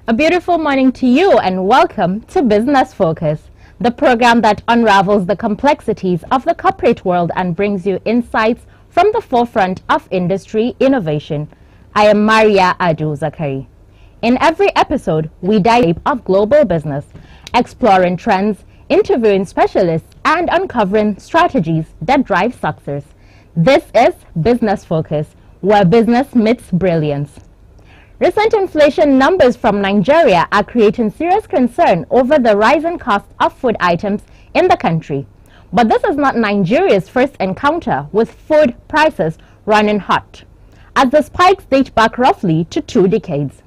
A beautiful morning to you and welcome to Business Focus, the program that unravels the complexities of the corporate world and brings you insights from the forefront of industry innovation. I am Maria Adu-Zakari. In every episode, we dive into the of global business, exploring trends, interviewing specialists, and uncovering strategies that drive success. This is Business Focus, where business meets brilliance. Recent inflation numbers from Nigeria are creating serious concern over the rising cost of food items in the country. But this is not Nigeria's first encounter with food prices running hot, as the spikes date back roughly to 2 decades.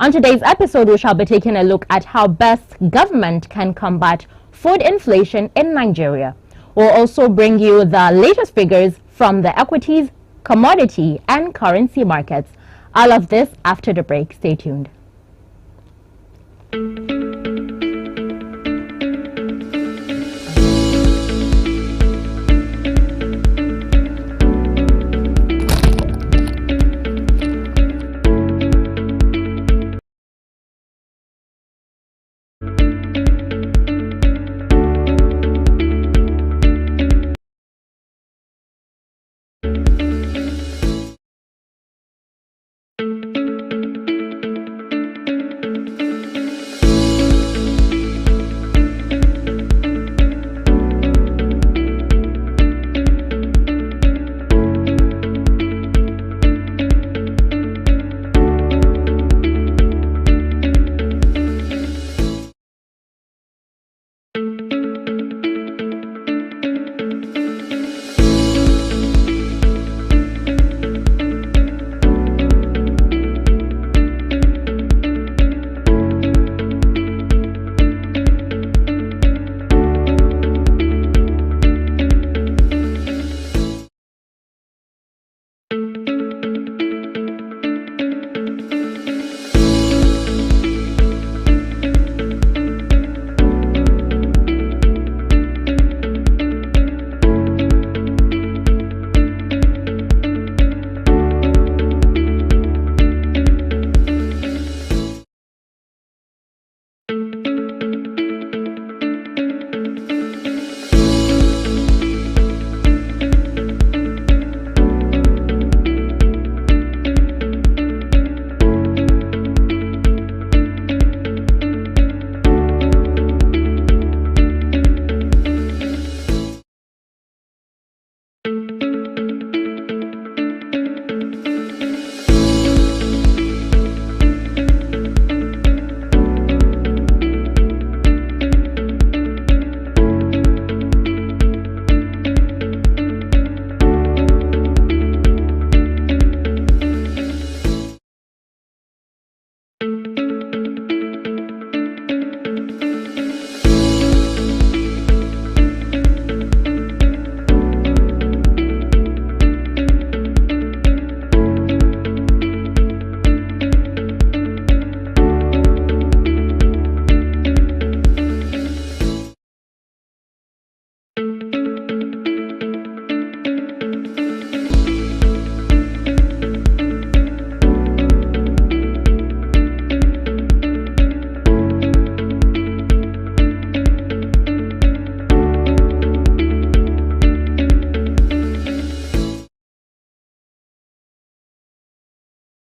On today's episode, we shall be taking a look at how best government can combat food inflation in Nigeria. We'll also bring you the latest figures from the equities, commodity, and currency markets. All of this after the break. Stay tuned.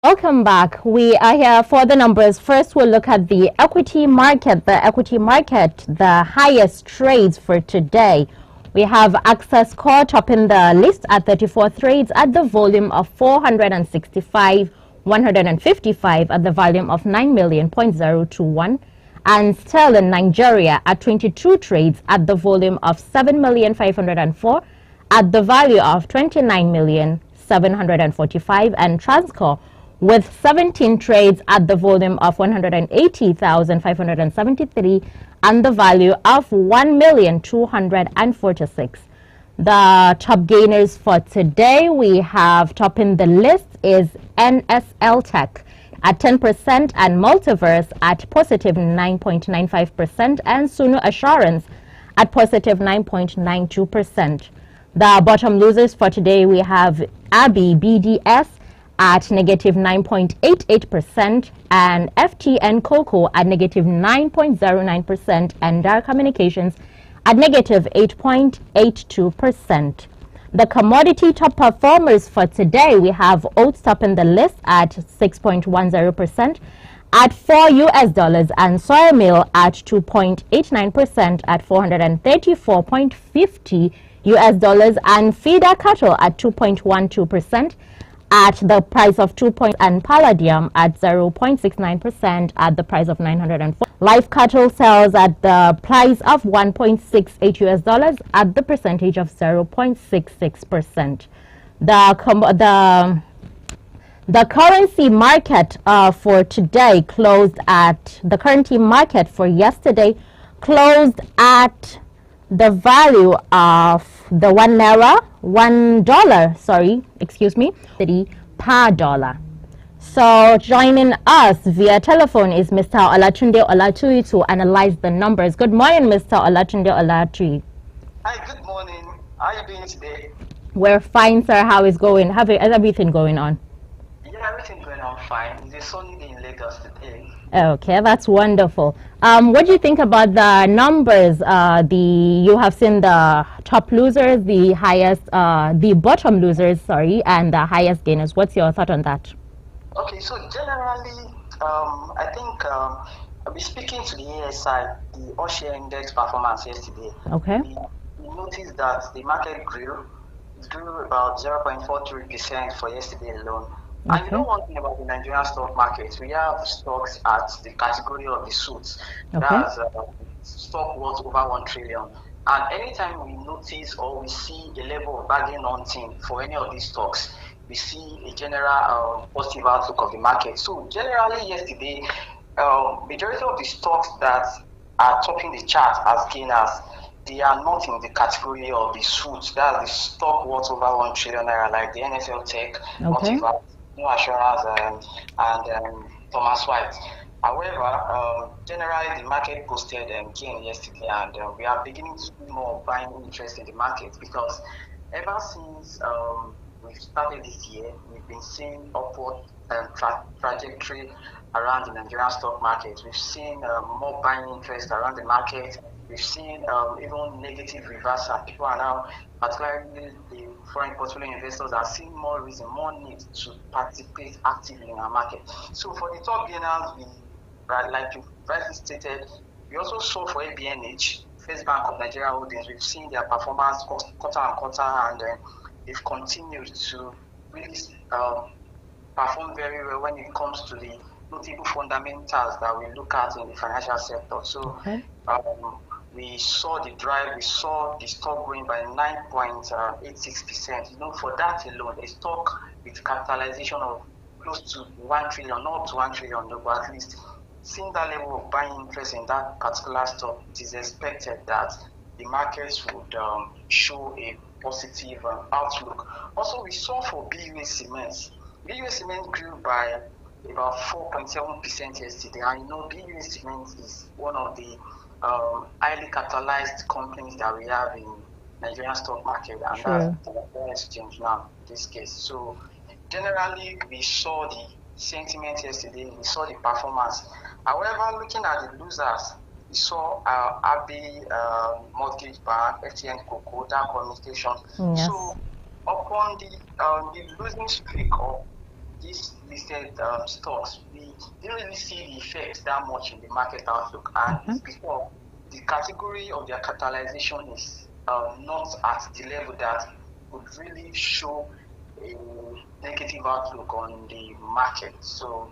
Welcome back. We are here for the numbers. First, we'll look at the equity market. The highest trades for today. We have Access Core topping the list at 34 trades at the volume of 465,155 at the volume of 9,000,021. And Sterling Nigeria at 22 trades at the volume of 7,504 at the value of 29,745. And Transcore with 17 trades at the volume of 180,573 and the value of 1,246. The top gainers for today, we have topping the list is NSL Tech at 10% and Multiverse at positive 9.95% and Sunu Assurance at positive 9.92%. The bottom losers for today, we have ABI BDS at negative 9.88%, and FTN Cocoa at negative 9.09%, and Dar Communications at negative 8.82%. The commodity top performers for today, we have oats topping the list at 6.10% at $4 and soy meal at 2.89% at $434.50 and feeder cattle at 2.12% at the price of 2 and palladium at 0.69% at the price of 904. Live cattle sells at the price of $1.68 at the percentage of 0.66%. The currency market for today closed at the currency market for yesterday closed at the value of the $1 per dollar. So joining us via telephone is Mr. Olatunde Olatui to analyze the numbers. Good morning, Mr. Olatunde Olatui. Hi, good morning. How are you doing today? We're fine, sir. How is going? Is everything going on? Yeah, everything going on fine. It's a sunny day in Lagos today. Okay, that's wonderful. What do you think about the numbers? You have seen the top losers, the bottom losers, and the highest gainers. What's your thought on that? Okay, so generally, I think I'll be speaking to the ASI, the All-Share Index performance yesterday. Okay. We noticed that the market grew about 0.43% for yesterday alone. Okay. And you know one thing about the Nigerian stock market, we have stocks at the category of the suits. Okay. That's stock worth over 1 trillion. And anytime we notice or we see a level of bargain hunting for any of these stocks, we see a general positive outlook of the market. So generally yesterday, majority of the stocks that are topping the chart as gainers, they are not in the category of the suits. That's the stock worth over 1 trillion naira, like the NFL Tech, okay. New Assurance, and Thomas White. However, generally the market posted gain yesterday, and we are beginning to see more buying interest in the market because ever since we've started this year, we've been seeing upward trajectory around the Nigerian stock market. We've seen more buying interest around the market. We've seen even negative reversal. People are now, particularly the foreign portfolio investors, are seeing more reason, more need to participate actively in our market. So for the top gainers, like you rightly stated, we also saw for ABNH, First Bank of Nigeria Holdings, we've seen their performance quarter on quarter, and they've continued to really perform very well when it comes to the notable fundamentals that we look at in the financial sector. So okay. We saw the drive, we saw the stock growing by 9.86%. You know, for that alone, a stock with capitalization of close to 1 trillion, not to 1 trillion, but at least seeing that level of buying interest in that particular stock, it is expected that the markets would show a positive outlook. Also, we saw for BUA Cement. BUA Cement grew by about 4.7% yesterday. And you know, BUA Cement is one of the highly capitalized companies that we have in Nigerian stock market, and sure. That's the exchange now in this case. So generally, we saw the sentiment yesterday, we saw the performance. However, looking at the losers, we saw AB Mortgage Bank, FTN Cocoa, Dar Communications. Yes. So upon the losing streak of these listed stocks, we didn't really see the effect that much in the market outlook, and it's because the category of their capitalization is not at the level that would really show a negative outlook on the market. So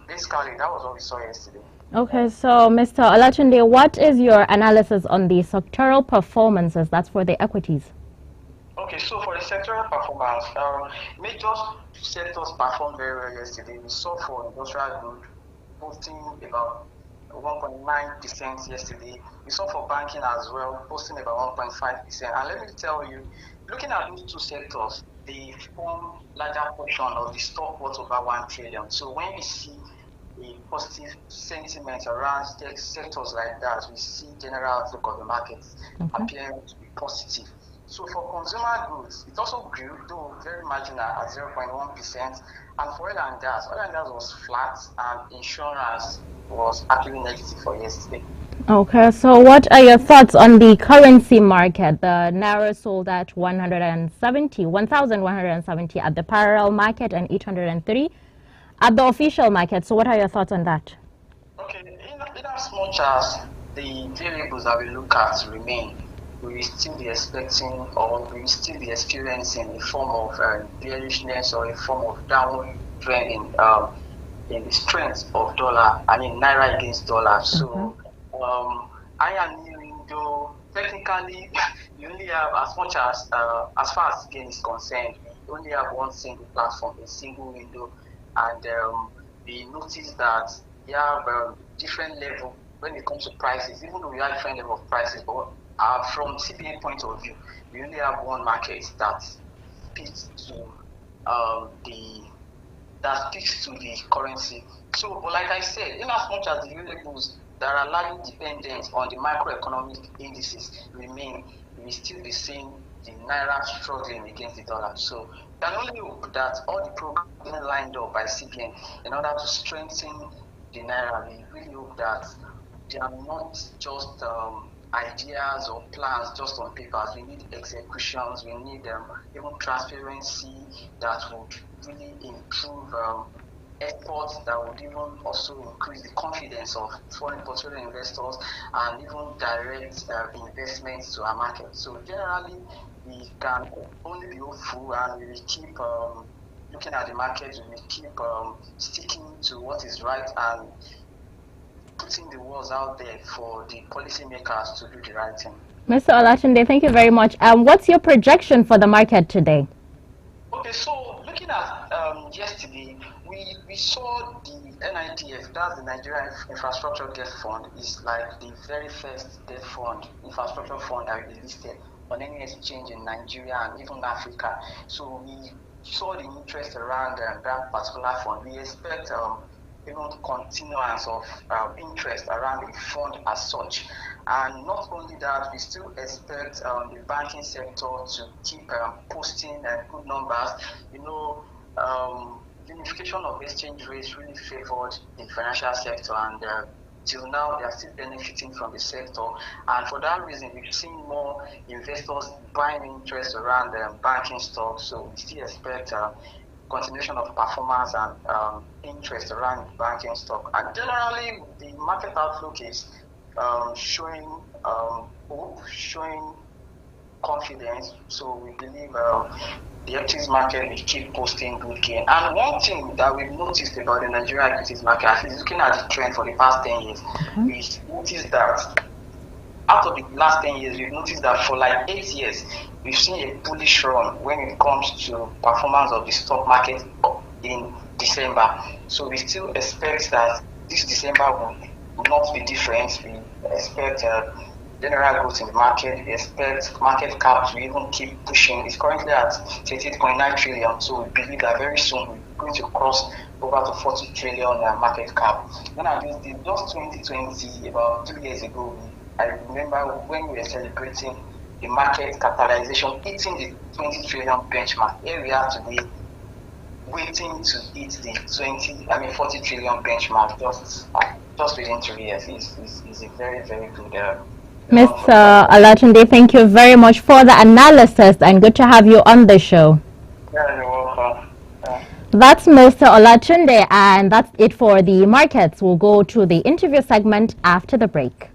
basically, that was what we saw yesterday. Okay, so Mr. Olatunde, what is your analysis on the sectoral performances? That's for the equities. Okay, so for the sectoral performance, major sectors performed very well yesterday. We saw for industrial good posting about 1.9% yesterday. We saw for banking as well, posting about 1.5%. And let me tell you, looking at those two sectors, they form larger portion of the stock worth over 1 trillion. So when we see a positive sentiment around sectors like that, we see general outlook of the market appearing to be positive. So for consumer goods, it also grew, though very marginal at 0.1%. And for oil and gas was flat, and insurance was actually negative for yesterday. Okay, so what are your thoughts on the currency market? The Naira sold at 1,170 at the parallel market and 830 at the official market. So what are your thoughts on that? Okay, in as much as the variables that we look at remain, we will still be expecting or we will still be experiencing a form of bearishness or a form of downward trend in the strength of dollar, I mean naira against dollar. So I am kneeling, though technically you only have as far as gain is concerned, we only have one single platform, a single window, and we notice that we have different level when it comes to prices, even though we have different level of prices, but from CBA point of view, we only have one market that speaks to the currency. So, but like I said, in as much as the variables that are largely dependent on the macroeconomic indices remain, we still be seeing the naira struggling against the dollar. So, we can only hope that all the programs lined up by CBN in order to strengthen the naira, we really hope that they are not just ideas or plans just on papers. We need executions. We need even transparency that would really improve efforts that would even also increase the confidence of foreign portfolio investors and even direct investments to our market. So generally, we can only be hopeful, and we will keep looking at the market. We will keep sticking to what is right and putting the words out there for the policymakers to do the right thing. Mr. Olatunde, thank you very much. What's your projection for the market today? Okay, so looking at yesterday, we saw the NIDF, that's the Nigerian Infrastructure Debt Fund, is like the very first debt fund, infrastructure fund that will be listed on any exchange in Nigeria and even Africa. So we saw the interest around that particular fund. We expect even continuance of interest around the fund as such. And not only that, we still expect the banking sector to keep posting good numbers. You know, unification of exchange rates really favored the financial sector, and till now they are still benefiting from the sector. And for that reason, we've seen more investors buying interest around banking stocks. So we still expect continuation of performance and interest around banking stock. And generally, the market outlook is showing hope, showing confidence. So we believe the equities market will keep posting good gain. And one thing that we've noticed about the Nigerian equities market, at least looking at the trend for the past 10 years, we've noticed that out of the last 10 years, we've noticed that for like 8 years, we've seen a bullish run when it comes to performance of the stock market in December. So we still expect that this December will not be different. We expect general growth in the market. We expect market cap to even keep pushing. It's currently at 38.9 trillion. So we believe that very soon we're going to cross over to 40 trillion market cap. When I did just 2020, about 2 years ago, I remember when we were celebrating the market capitalization hitting the 20 trillion benchmark. Here we are today, waiting to hit the 40 trillion benchmark just within 2 years. Is a very, very good. Mr. Olatunde, thank you very much for the analysis, and good to have you on the show. Yeah, you're welcome. That's Mr. Olatunde, and that's it for the markets. We'll go to the interview segment after the break.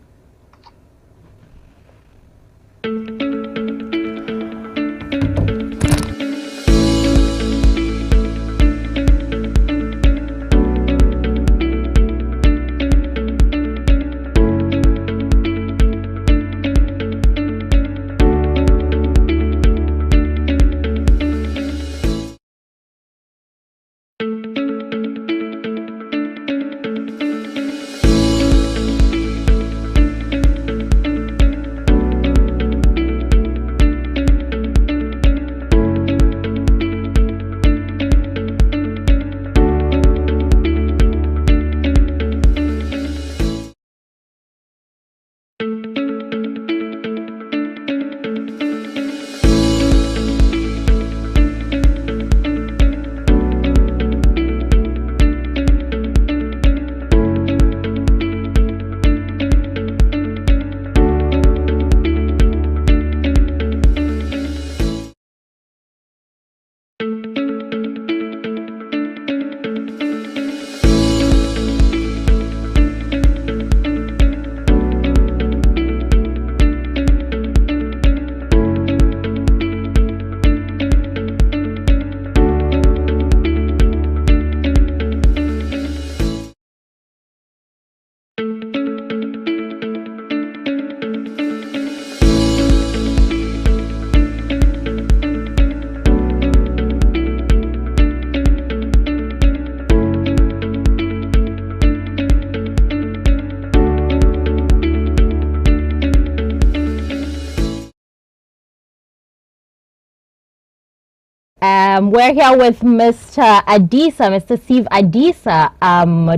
We're here with Mr. Adisa, Mr. Steve Adisa,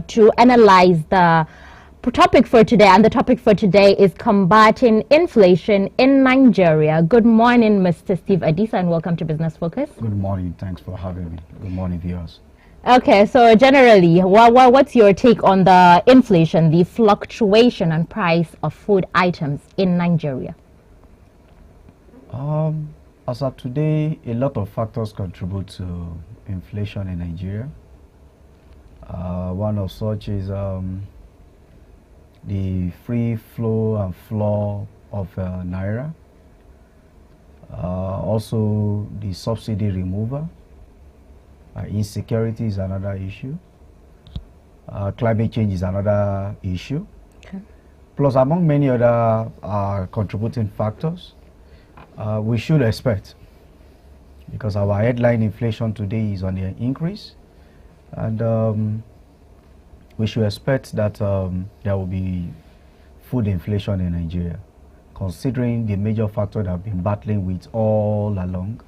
to analyze the topic for today. And the topic for today is combating inflation in Nigeria. Good morning, Mr. Steve Adisa, and welcome to Business Focus. Good morning. Thanks for having me. Good morning, viewers. Okay, so generally, what's your take on the inflation, the fluctuation and price of food items in Nigeria? As of today, a lot of factors contribute to inflation in Nigeria. One of such is the free flow and flow of Naira. Also, the subsidy removal. Insecurity is another issue. Climate change is another issue. Okay. Plus, among many other contributing factors, we should expect, because our headline inflation today is on the increase, and we should expect that there will be food inflation in Nigeria, considering the major factor that I've been battling with all along,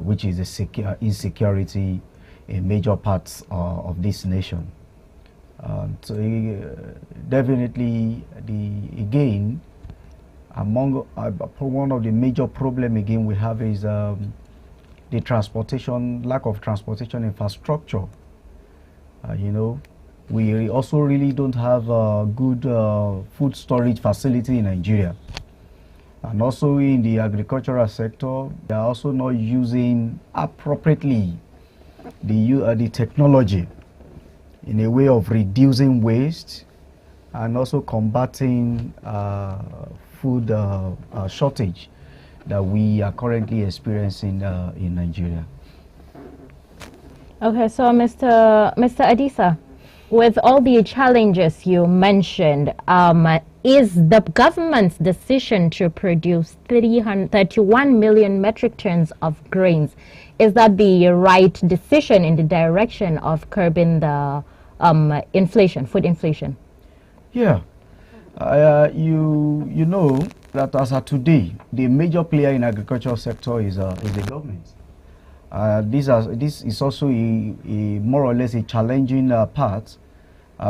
which is the insecurity in major parts of this nation. So definitely, among one of the major problem again we have is the lack of transportation infrastructure. We also really don't have a good food storage facility in Nigeria. And also in the agricultural sector, they are also not using appropriately the technology in a way of reducing waste and also combating food shortage that we are currently experiencing in Nigeria. Okay, so Mr. Adisa, with all the challenges you mentioned, is the government's decision to produce 31 million metric tons of grains, is that the right decision in the direction of curbing the inflation, food inflation? Yeah. You know that as of today, the major player in agricultural sector is the government. This is also a more or less a challenging part,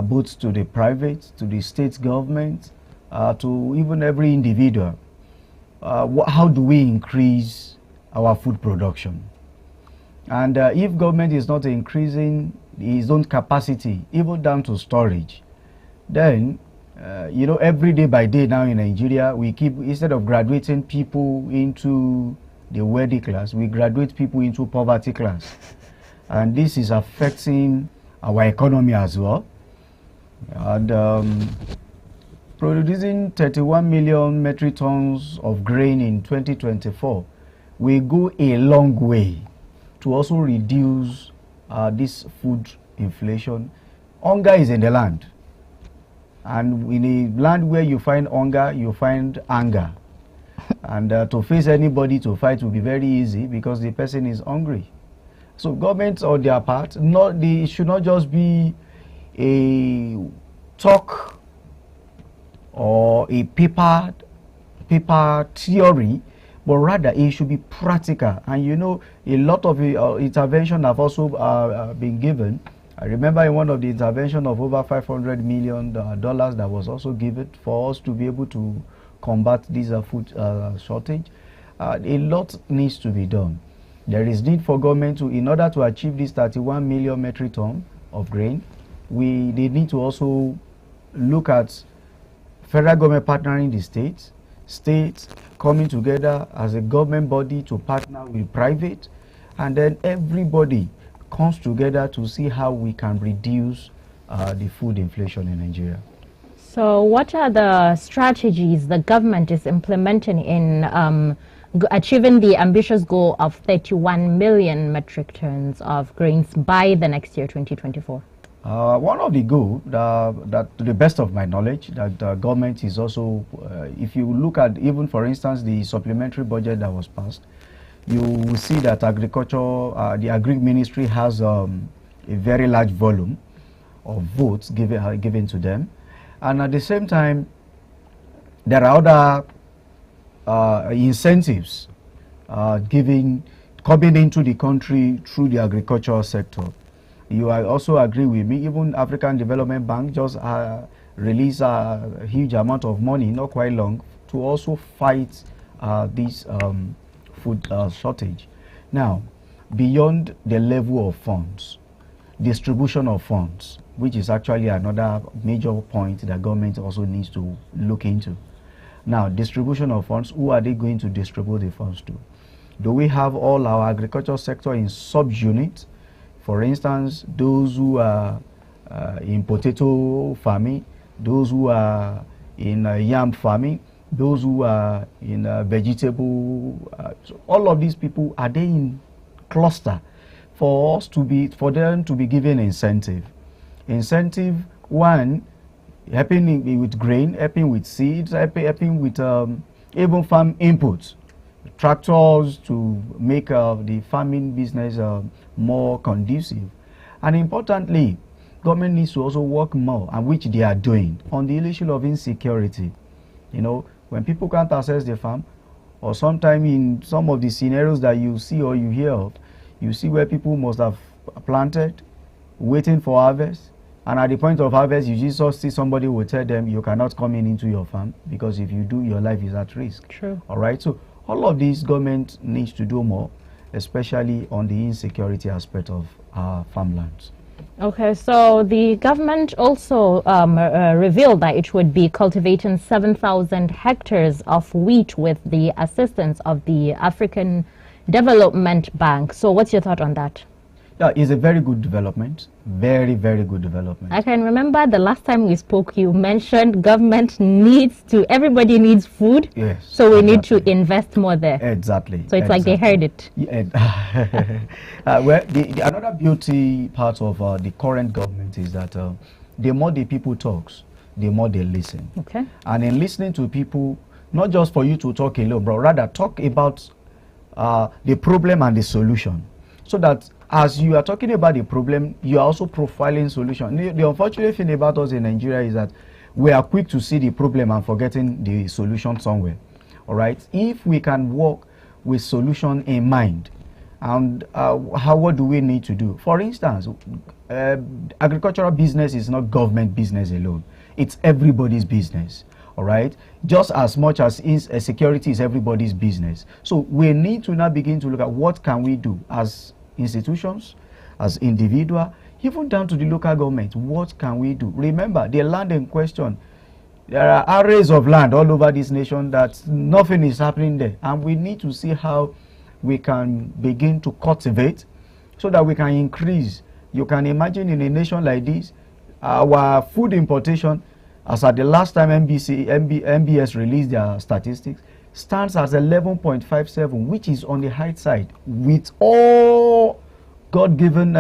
both to the private, to the state government, to even every individual. How do we increase our food production? And if government is not increasing its own capacity, even down to storage, then every day by day now in Nigeria, we keep, instead of graduating people into the wealthy class, we graduate people into poverty class. And this is affecting our economy as well. And producing 31 million metric tons of grain in 2024 will go a long way to also reduce this food inflation. Hunger is in the land. And in a land where you find hunger, you find anger. And to face anybody to fight will be very easy because the person is hungry. So governments on their part, they should not just be a talk or a paper theory, but rather it should be practical. And a lot of intervention have also been given. I remember in one of the intervention of over $500 million that was also given for us to be able to combat this food shortage. A lot needs to be done. There is need for government to, in order to achieve this 31 million metric ton of grain, they need to also look at federal government partnering the states coming together as a government body to partner with private, and then everybody comes together to see how we can reduce the food inflation in Nigeria. So what are the strategies the government is implementing in achieving the ambitious goal of 31 million metric tons of grains by the next year, 2024? One of the goals, that to the best of my knowledge, that the government is also, if you look at even, for instance, the supplementary budget that was passed, you will see that agriculture, the agri ministry has a very large volume of votes given to them. And at the same time, there are other incentives given coming into the country through the agricultural sector. You also agree with me, even African Development Bank just released a huge amount of money, not quite long, to also fight this food shortage. Now, beyond the level of funds, distribution of funds, which is actually another major point that government also needs to look into. Now, distribution of funds, who are they going to distribute the funds to? Do we have all our agricultural sector in sub-units? For instance, those who are in potato farming, those who are in yam farming, those who are in vegetable, so all of these people, are they in cluster for them to be given incentive? Incentive one, helping with grain, helping with seeds, helping with even farm inputs, tractors to make the farming business more conducive. And importantly, government needs to also work more, and which they are doing, on the issue of insecurity. You know, when people can't access the farm, or sometime in some of the scenarios that you see or you hear of, you see where people must have planted, waiting for harvest, and at the point of harvest, you just see somebody will tell them, you cannot come into your farm, because if you do, your life is at risk. True. All right, so all of these government needs to do more, especially on the insecurity aspect of our farmlands. Okay, so the government also revealed that it would be cultivating 7,000 hectares of wheat with the assistance of the African Development Bank. So what's your thought on that? Yeah, it's a very good development. Very, very good development. I can remember the last time we spoke, you mentioned government everybody needs food. Yes. So we need to invest more there. Exactly. So it's like they heard it. Yeah. Well, another beauty part of the current government is that the more the people talks, the more they listen. Okay. And in listening to people, not just for you to talk alone, but rather talk about the problem and the solution, so that as you are talking about the problem, you are also profiling solution. The unfortunate thing about us in Nigeria is that we are quick to see the problem and forgetting the solution somewhere. All right. If we can work with solution in mind, and what do we need to do? For instance, agricultural business is not government business alone. It's everybody's business. All right, just as much as security is everybody's business. So we need to now begin to look at what can we do as institutions, as individual, even down to the local government. What can we do? Remember, the land in question, there are arrays of land all over this nation that nothing is happening there, and we need to see how we can begin to cultivate so that we can increase. You can imagine in a nation like this, our food importation, as at the last time MBS released their statistics, stands at 11.57, which is on the high side, with all God-given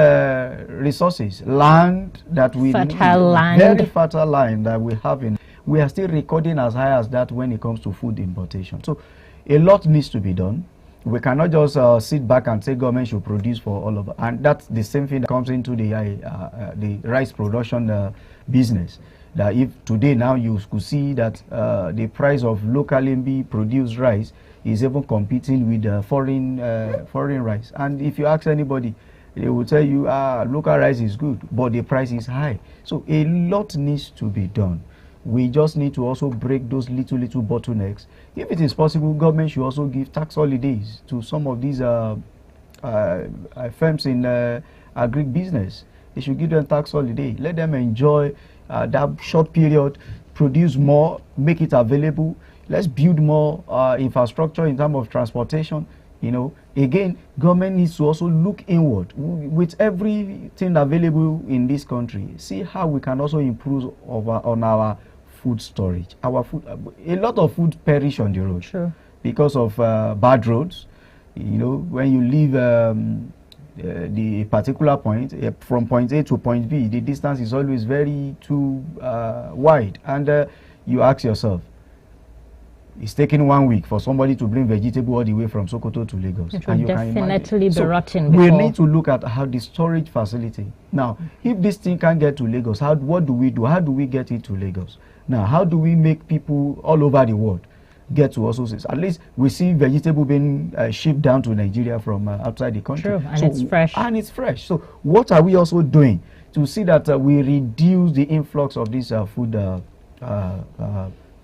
resources, land that we fertile land, very fertile land that we have in. We are still recording as high as that when it comes to food importation. So a lot needs to be done. We cannot just sit back and say government should produce for all of us. And that's the same thing that comes into the rice production business. That if today now you could see that the price of locally produced rice is even competing with foreign rice. And if you ask anybody, they will tell you, local rice is good, but the price is high. So a lot needs to be done. We just need to also break those little bottlenecks. If it is possible, government should also give tax holidays to some of these firms in agribusiness. They should give them tax holiday. Let them enjoy that short period, produce more, make it available. Let's build more infrastructure in terms of transportation. You know, again, government needs to also look inward with everything available in this country. See how we can also improve on our food storage. Our food, a lot of food perish on the road. Sure. Because of bad roads. You know, when you leave the particular point from point A to point B, the distance is always very too wide, and you ask yourself, it's taking 1 week for somebody to bring vegetable all the way from Sokoto to Lagos. It will definitely be rotten. We need to look at how the storage facility. Now, if this thing can't get to Lagos, what do we do? How do we get it to Lagos? Now, how do we make people all over the world get to also, at least we see vegetable being shipped down to Nigeria from outside the country. True, and it's fresh. And it's fresh. So what are we also doing to see that we reduce the influx of this food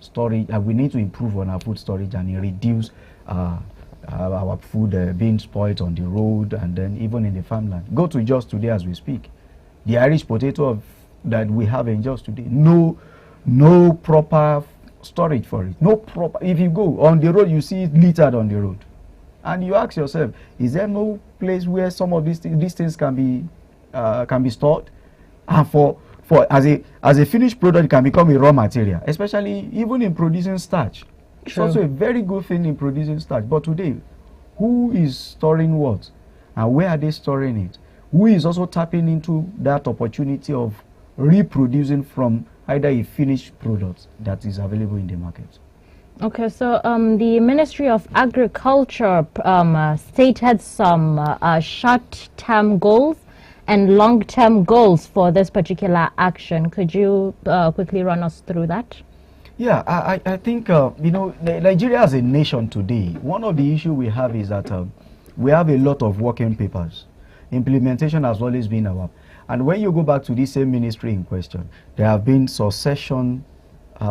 storage? We need to improve on our food storage and reduce our food being spoiled on the road and then even in the farmland. Go to Just today as we speak. The Irish potato that we have in Just today, no proper storage for it. No proper. If you go on the road, you see it littered on the road, and you ask yourself, is there no place where some of these things can be stored, and for as a finished product, it can become a raw material, especially even in producing starch. It's also a very good thing in producing starch. But today, who is storing what? And where are they storing it? Who is also tapping into that opportunity of reproducing from either a finished product that is available in the market? Okay, so the Ministry of Agriculture stated some short-term goals and long-term goals for this particular action. Could you quickly run us through that? Yeah, I think, Nigeria as a nation today, one of the issues we have is that we have a lot of working papers. Implementation has always been our... And when you go back to this same ministry in question, there have been succession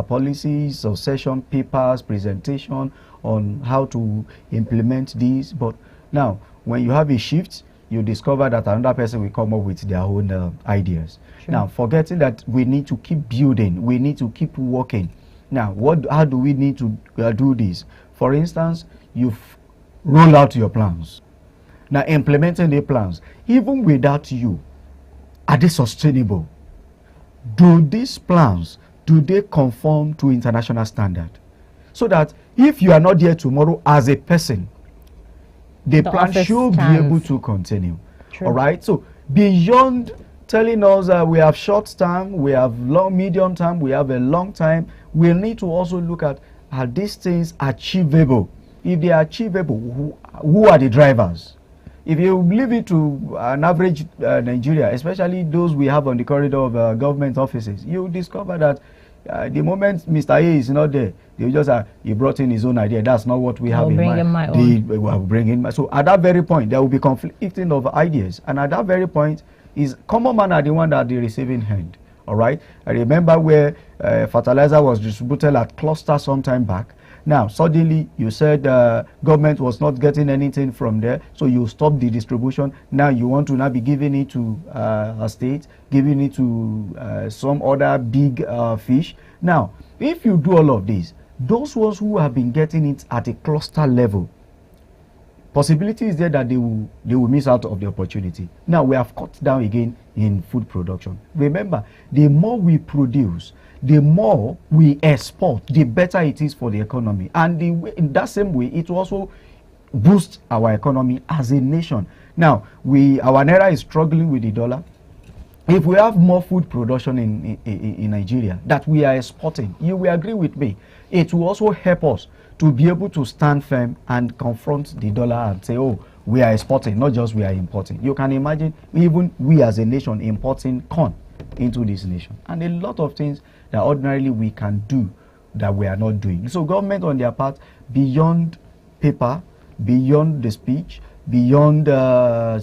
policies, succession papers, presentation on how to implement these. But now, when you have a shift, you discover that another person will come up with their own ideas. Sure. Now, forgetting that we need to keep building, we need to keep working. Now, how do we need to do this? For instance, you've rolled out your plans. Now, implementing the plans, even without you, are they sustainable? Do these plans, do they conform to international standard? So that if you are not there tomorrow as a person, the plan should be able to continue. True. All right? So, beyond telling us we have short term, we have medium term, we have a long time, we need to also look at, are these things achievable? If they are achievable, who are the drivers? If you leave it to an average Nigeria, especially those we have on the corridor of government offices, you discover that the moment Mr. A is not there, they just he brought in his own idea. That's not what we have in mind. They will bring in. So at that very point, there will be conflicting of ideas, and at that very point, is common man are the one that the receiving hand. All right. I remember where fertilizer was distributed at cluster some time back. Now, suddenly, you said government was not getting anything from there, so you stopped the distribution. Now, you want to now be giving it to a state, giving it to some other big fish. Now, if you do all of this, those ones who have been getting it at a cluster level, possibility is there that they will miss out of the opportunity. Now, we have cut down again in food production. Remember, the more we produce, the more we export, the better it is for the economy. And in that same way, it will also boost our economy as a nation. Now, our naira is struggling with the dollar. If we have more food production in Nigeria that we are exporting, you will agree with me, it will also help us to be able to stand firm and confront the dollar and say, oh, we are exporting, not just we are importing. You can imagine even we as a nation importing corn into this nation. And a lot of things that ordinarily we can do that we are not doing. So government on their part, beyond paper, beyond the speech, beyond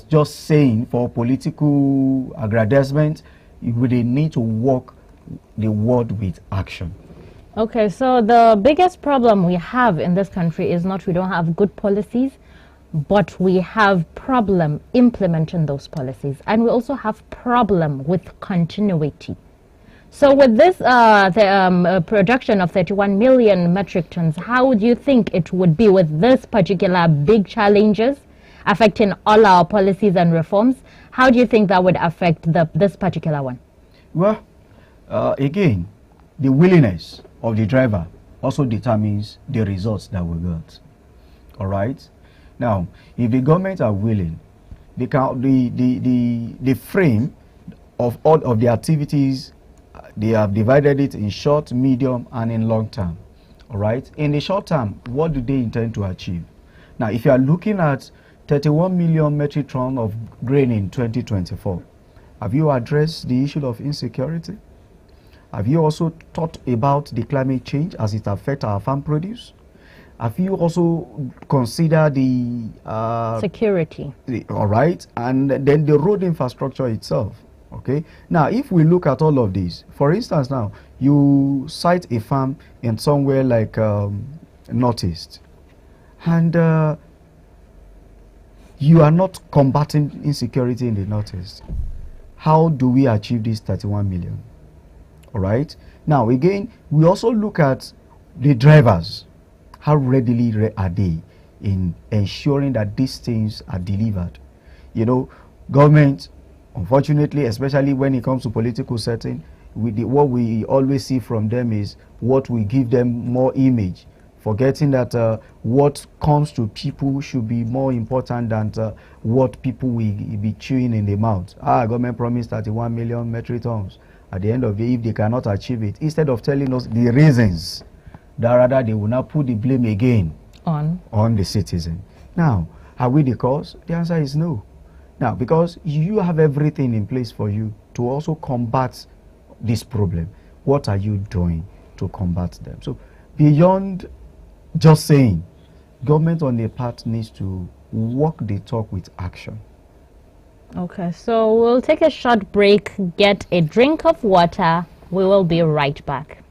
just saying for political aggrandizement, they need to work the word with action. Okay, so the biggest problem we have in this country is not we don't have good policies, but we have problem implementing those policies, and we also have problem with continuity. So with this production of 31 million metric tons, how would you think it would be with this particular big challenges affecting all our policies and reforms? How do you think that would affect this particular one? Well, again, the willingness of the driver also determines the results that we got. All right. Now, if the government are willing, the frame of all of the activities, they have divided it in short, medium, and in long term. All right. In the short term, what do they intend to achieve? Now, if you are looking at 31 million metric ton of grain in 2024, have you addressed the issue of insecurity? Have you also thought about the climate change as it affects our farm produce? Have you also considered the security? All right, and then the road infrastructure itself. Okay, now if we look at all of these, for instance, now you cite a farm in somewhere like Northeast, and you are not combating insecurity in the Northeast. How do we achieve this 31 million? All right, now again, we also look at the drivers. How readily are they in ensuring that these things are delivered? You know, government, unfortunately, especially when it comes to political setting, what we always see from them is what we give them more image, forgetting that what comes to people should be more important than what people will be chewing in the mouth. Government promised 31 million metric tons. At the end of the day, if they cannot achieve it, instead of telling us the reasons, that rather they will now put the blame again on the citizen. Now, are we the cause? The answer is no. Now, because you have everything in place for you to also combat this problem, what are you doing to combat them? So, beyond just saying, government on their part needs to walk the talk with action. Okay, so we'll take a short break, get a drink of water. We will be right back.